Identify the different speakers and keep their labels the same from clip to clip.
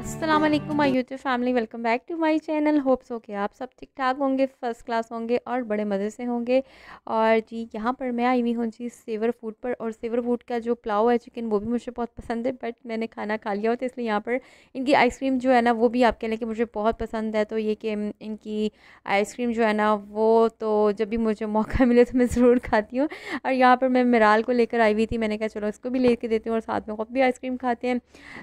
Speaker 1: अस्सलाम वालेकुम my YouTube family, welcome back to my channel. Hope so कि आप सब ठीक ठाक होंगे, फ़र्स्ट क्लास होंगे और बड़े मज़े से होंगे। और जी यहाँ पर मैं आई हुई हूँ जी सेवर फूड पर, और सेवर फूड का जो पुलाव है चिकन वो भी मुझे बहुत पसंद है, बट मैंने खाना खा लिया होता है, इसलिए यहाँ पर इनकी आइसक्रीम जो है ना वो भी आप कह लें कि मुझे बहुत पसंद है। तो ये कि इनकी आइसक्रीम जो है ना वो तो जब भी मुझे मौका मिले तो मैं ज़रूर खाती हूँ। और यहाँ पर मैं मिराल को लेकर आई हुई थी, मैंने कहा चलो इसको भी लेके देती हूँ और साथ में खुद भी आइसक्रीम खाते हैं।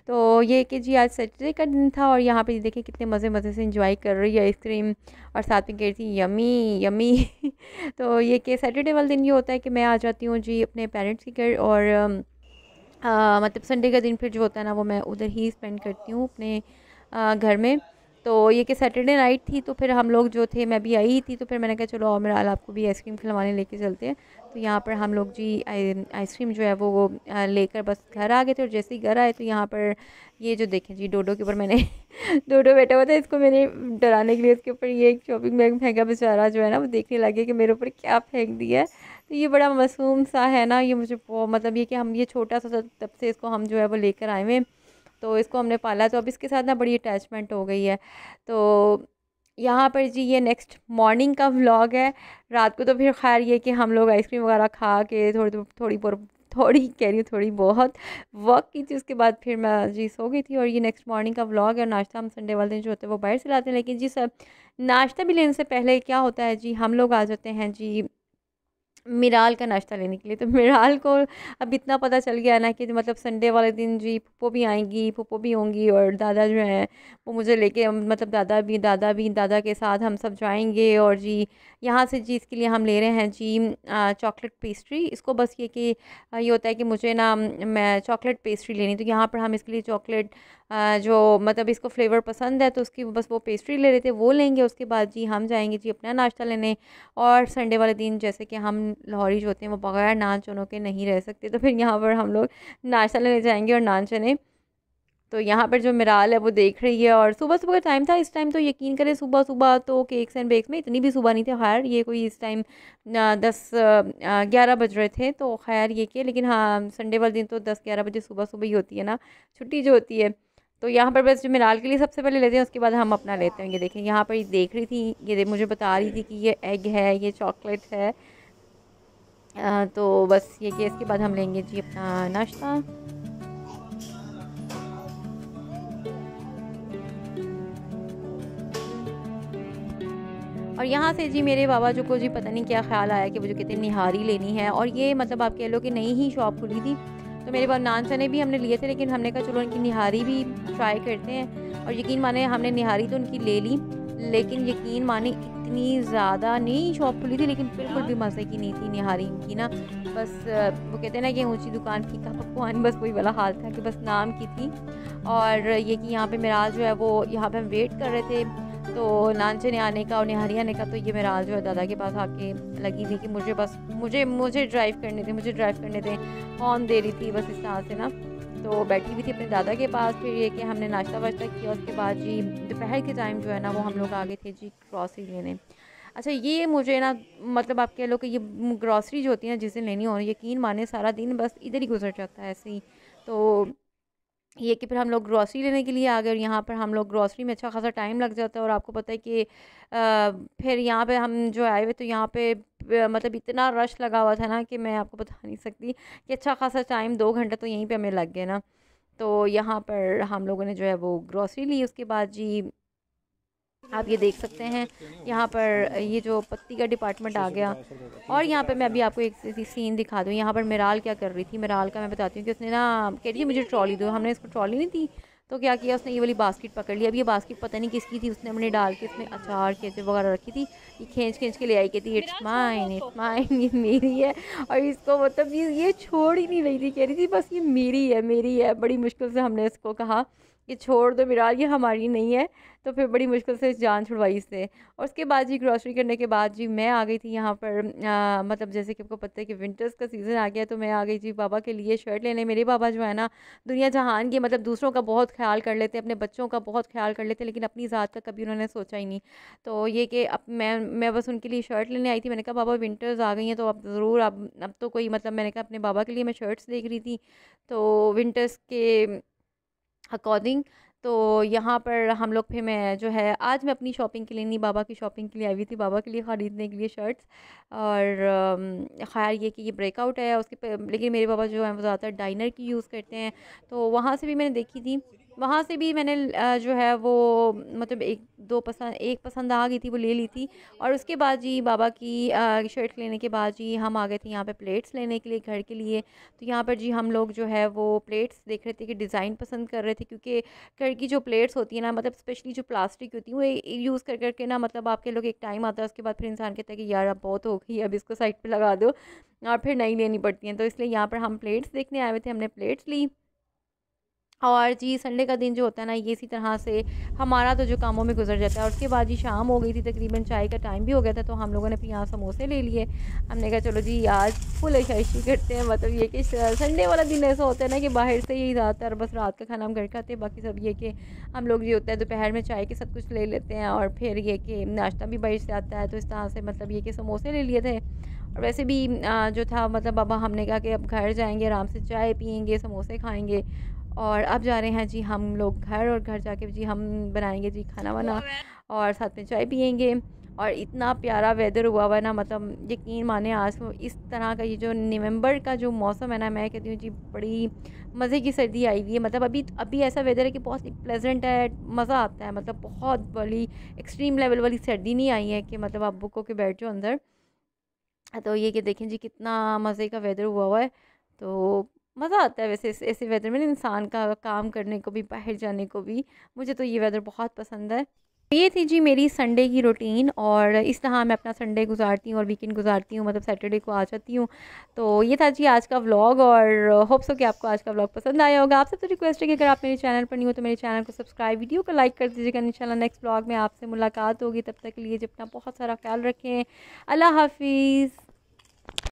Speaker 1: तो ये कि जी आज सैटरडे का दिन था और यहाँ पे देखिए कितने मज़े मज़े से इंजॉय कर रही है आइसक्रीम, और साथ में कह रही थी यमी यमी। तो ये कि सैटरडे वाले दिन ये होता है कि मैं आ जाती हूँ जी अपने पेरेंट्स के घर, और मतलब संडे का दिन फिर जो होता है ना वो मैं उधर ही स्पेंड करती हूँ अपने घर में। तो ये कि सैटरडे नाइट थी तो फिर हम लोग जो थे, मैं भी आई ही थी, तो फिर मैंने कहा चलो मेरा आपको भी आइसक्रीम खिलवाने लेके चलते हैं। तो यहाँ पर हम लोग जी आइसक्रीम जो है वो लेकर बस घर आ गए थे, और जैसे ही घर आए तो यहाँ पर ये जो देखें जी डोडो के ऊपर मैंने डोडो बैठा हुआ था, इसको मैंने डराने के लिए उसके ऊपर ये एक शॉपिंग बैग फेंका, बेचारा जो है ना वो देखने लगे कि मेरे ऊपर क्या फेंक दिया है। तो ये बड़ा मासूम सा है ना, ये मुझे मतलब ये कि हम ये छोटा सा तब से इसको हम जो है वो लेकर आए हुए, तो इसको हमने पाला, तो अब इसके साथ ना बड़ी अटैचमेंट हो गई है। तो यहाँ पर जी ये नेक्स्ट मॉर्निंग का व्लॉग है। रात को तो फिर खैर ये कि हम लोग आइसक्रीम वगैरह खा के थोड़ी कह रही हूँ थोड़ी बहुत वर्क की थी, उसके बाद फिर मैं जी सो गई थी। और ये नेक्स्ट मॉर्निंग का व्लॉग है। और नाश्ता हम संडे वाले दिन जो होते हैं वो बाहर से लाते हैं, लेकिन जी सब नाश्ता भी लेने से पहले क्या होता है जी, हम लोग आ जाते हैं जी मिराल का नाश्ता लेने के लिए। तो मिराल को अब इतना पता चल गया ना कि मतलब संडे वाले दिन जी फूफो भी आएंगी, फूफो भी होंगी, और दादा जो हैं वो मुझे लेके मतलब दादा के साथ हम सब जाएंगे। और जी यहाँ से जी इसके लिए हम ले रहे हैं जी चॉकलेट पेस्ट्री। इसको बस ये कि ये होता है कि मुझे ना मैं चॉकलेट पेस्ट्री लेनी, तो यहाँ पर हम इसके लिए चॉकलेट जो मतलब इसको फ्लेवर पसंद है तो उसकी बस वो पेस्ट्री ले लेते, वो लेंगे। उसके बाद जी हम जाएंगे जी अपना नाश्ता लेने। और संडे वाले दिन जैसे कि हम लाहौरी जो होते हैं वो बगैर नान चनों के नहीं रह सकते, तो फिर यहाँ पर हम लोग नाश्ता लेने जाएंगे और नान चने। तो यहाँ पर जो मिराल है वो देख रही है, और सुबह सुबह का टाइम था। इस टाइम तो यकीन करें सुबह सुबह तो केक्स एंड बेक्स में इतनी भी सुबह नहीं थी, खैर ये कोई इस टाइम 10-11 बज रहे थे, तो खैर ये कि लेकिन हाँ संडे वाले दिन तो 10-11 बजे सुबह सुबह ही होती है ना छुट्टी जो होती है। तो यहाँ पर बस जो मिराल के लिए सबसे पहले लेते हैं, उसके बाद हम अपना लेते हैं। ये देखें यहाँ पर ये देख रही थी, मुझे बता रही थी कि ये एग है, ये चॉकलेट है। तो बस ये कि इसके बाद हम लेंगे जी अपना नाश्ता। और यहाँ से जी मेरे बाबा जो को जी पता नहीं क्या ख़्याल आया कि वो जो कहते हैं निहारी लेनी है, और ये मतलब आप कह लो कि नई ही शॉप खुली थी। तो मेरे पास नान चने भी हमने लिए थे, लेकिन हमने कहा चलो उनकी निहारी भी ट्राई करते हैं। और यकीन माने हमने निहारी तो उनकी ले ली, लेकिन यकीन माने इतनी ज़्यादा नई शॉप खुली थी लेकिन बिल्कुल भी मज़े की नहीं थी निहारी इनकी ना। बस वो कहते हैं ना कि ऊँची दुकान फीका पकवान, बस वही वाला हाल था कि बस नाम की थी। और ये कि यहाँ पे मिराज जो है वो यहाँ पे हम वेट कर रहे थे तो नान चने आने का और निहारी आने का। तो ये मिराज जो है दादा के पास आके लगी थी कि मुझे बस मुझे ड्राइव करने दें, मुझे ड्राइव करने दें, हॉर्न दे रही थी बस इस तरह से ना। तो बैठी हुई थी अपने दादा के पास। फिर ये कि हमने नाश्ता वाश्ता किया, उसके बाद जी दोपहर के टाइम जो है ना वो हम लोग आ गए थे जी ग्रॉसरी लेने। अच्छा ये मुझे ना मतलब आप कह लो कि ये ग्रॉसरी जो होती है ना जिस दिन लेनी हो, यकीन माने सारा दिन बस इधर ही गुजर जाता है ऐसे ही। तो ये कि फिर हम लोग ग्रॉसरी लेने के लिए आ गए, और यहाँ पर हम लोग ग्रॉसरी में अच्छा खासा टाइम लग जाता है। और आपको पता है कि फिर यहाँ पे हम जो आए हुए तो यहाँ पे मतलब इतना रश लगा हुआ था ना कि मैं आपको बता नहीं सकती कि अच्छा खासा टाइम 2 घंटे तो यहीं पे हमें लग गए ना। तो यहाँ पर हम लोगों ने जो है वो ग्रॉसरी ली। उसके बाद जी आप ये देख सकते हैं यहाँ पर ये जो पत्ती का डिपार्टमेंट आ गया। और यहाँ पे मैं अभी आपको एक सीन दिखा दूँ। यहाँ पर मिराल क्या कर रही थी, मिराल का मैं बताती हूँ कि उसने ना कह रही है मुझे ट्रॉली दो, हमने इसको ट्रॉली नहीं दी। तो क्या किया उसने, ये वाली बास्केट पकड़ ली। अब ये बास्केट पता नहीं किसकी थी, उसने अपने डाल के इसमें अचार केचप वगैरह रखी थी। ये खींच खींच के ले आई, कहती इट्स माइन ये मेरी है। और इसको मतलब ये छोड़ ही नहीं रही थी, कह रही थी बस ये मेरी है मेरी है। बड़ी मुश्किल से हमने इसको कहा कि छोड़ दो मिराल ये हमारी नहीं है। तो फिर बड़ी मुश्किल से जान छुड़वाई इससे। और उसके बाद जी ग्रॉसरी करने के बाद जी मैं आ गई थी यहाँ पर मतलब जैसे कि आपको पता है कि विंटर्स का सीज़न आ गया, तो मैं आ गई जी बाबा के लिए शर्ट लेने। मेरे बाबा जो है ना दुनिया जहान के मतलब दूसरों का बहुत ख्याल कर लेते, अपने बच्चों का बहुत ख्याल कर लेते, लेकिन अपनी ज़ात का कभी उन्होंने सोचा ही नहीं। तो ये कि अब मैं बस उनके लिए शर्ट लेने आई थी। मैंने कहा बाबा विंटर्स आ गई हैं तो अब ज़रूर अब तो कोई मतलब मैंने कहा अपने बाबा के लिए मैं शर्ट्स देख रही थी तो विंटर्स के अकॉर्डिंग। तो यहाँ पर हम लोग फिर मैं जो है आज मैं अपनी शॉपिंग के लिए नहीं, बाबा की शॉपिंग के लिए आई हुई थी, बाबा के लिए ख़रीदने के लिए शर्ट्स। और ख़ैर ये कि ये ब्रेकआउट है उसके लेकिन मेरे बाबा जो है वो ज़्यादातर डाइनर की यूज़ करते हैं, तो वहाँ से भी मैंने देखी थी। वहाँ से भी मैंने जो है वो मतलब एक पसंद आ गई थी, वो ले ली थी। और उसके बाद जी बाबा की शर्ट लेने के बाद जी हम आ गए थे यहाँ पे प्लेट्स लेने के लिए घर के लिए। तो यहाँ पर जी हम लोग जो है वो प्लेट्स देख रहे थे कि डिज़ाइन पसंद कर रहे थे, क्योंकि घर की जो प्लेट्स होती है ना, मतलब स्पेशली जो प्लास्टिक होती है वो यूज़ कर करके ना, मतलब आपके लोग एक टाइम आता है उसके बाद फिर इंसान कहता है कि यार अब बहुत हो गई, अब इसको साइड पे लगा दो और फिर नई लेनी पड़ती हैं। तो इसलिए यहाँ पर हम प्लेट्स देखने आए हुए थे, हमने प्लेट्स ली। और जी संडे का दिन जो होता है ना, ये इसी तरह से हमारा तो जो कामों में गुजर जाता है। और उसके बाद जी शाम हो गई थी, तकरीबन चाय का टाइम भी हो गया था, तो हम लोगों ने फिर यहाँ समोसे ले लिए। हमने कहा चलो जी आज फुल अय्याशी करते हैं। मतलब ये कि संडे वाला दिन ऐसा होता है ना कि बाहर से ही ज़्यादातर बस रात का खाना हम घर खाते हैं, बाकी सब ये कि हम लोग ये होता है दोपहर में चाय के साथ कुछ ले लेते हैं, और फिर ये कि नाश्ता भी बाहर से आता है। तो इस तरह से मतलब ये कि समोसे ले लिए थे। और वैसे भी जो था मतलब अब हमने कहा कि अब घर जाएंगे, आराम से चाय पियेंगे, समोसे खाएंगे। और अब जा रहे हैं जी हम लोग घर, और घर जाके जी हम बनाएंगे जी खाना वाना और साथ में चाय पियेंगे। और इतना प्यारा वेदर हुआ हुआ है ना, मतलब यकीन माने आज तो इस तरह का ये जो नवंबर का जो मौसम है ना, मैं कहती हूँ जी बड़ी मज़े की सर्दी आई हुई है। मतलब अभी अभी ऐसा वेदर है कि बहुत प्लेजेंट है, मज़ा आता है। मतलब बहुत बड़ी एक्सट्रीम लेवल वाली सर्दी नहीं आई है कि मतलब आप बुक होके बैठ जाओ अंदर। तो ये कि देखें जी कितना मज़े का वेदर हुआ हुआ है। तो मज़ा आता है वैसे ऐसे वेदर में ना इंसान का काम करने को भी, बाहर जाने को भी। मुझे तो ये वेदर बहुत पसंद है। ये थी जी मेरी संडे की रूटीन, और इस तरह मैं अपना संडे गुजारती हूँ और वीकेंड गुजारती हूँ, मतलब सैटरडे को आ जाती हूँ। तो ये था जी आज का व्लॉग, और होप्स हो कि आपको आज का व्लॉग पसंद आया होगा। आपसे तो रिक्वेस्ट है कि अगर आप मेरे चैनल पर नहीं हो तो मेरे चैनल को सब्सक्राइब, वीडियो को लाइक कर दीजिएगा। इंशाल्लाह नेक्स्ट व्लॉग में आपसे मुलाकात होगी, तब तक के लिए अपना बहुत सारा ख्याल रखें। अल्लाह हाफिज़।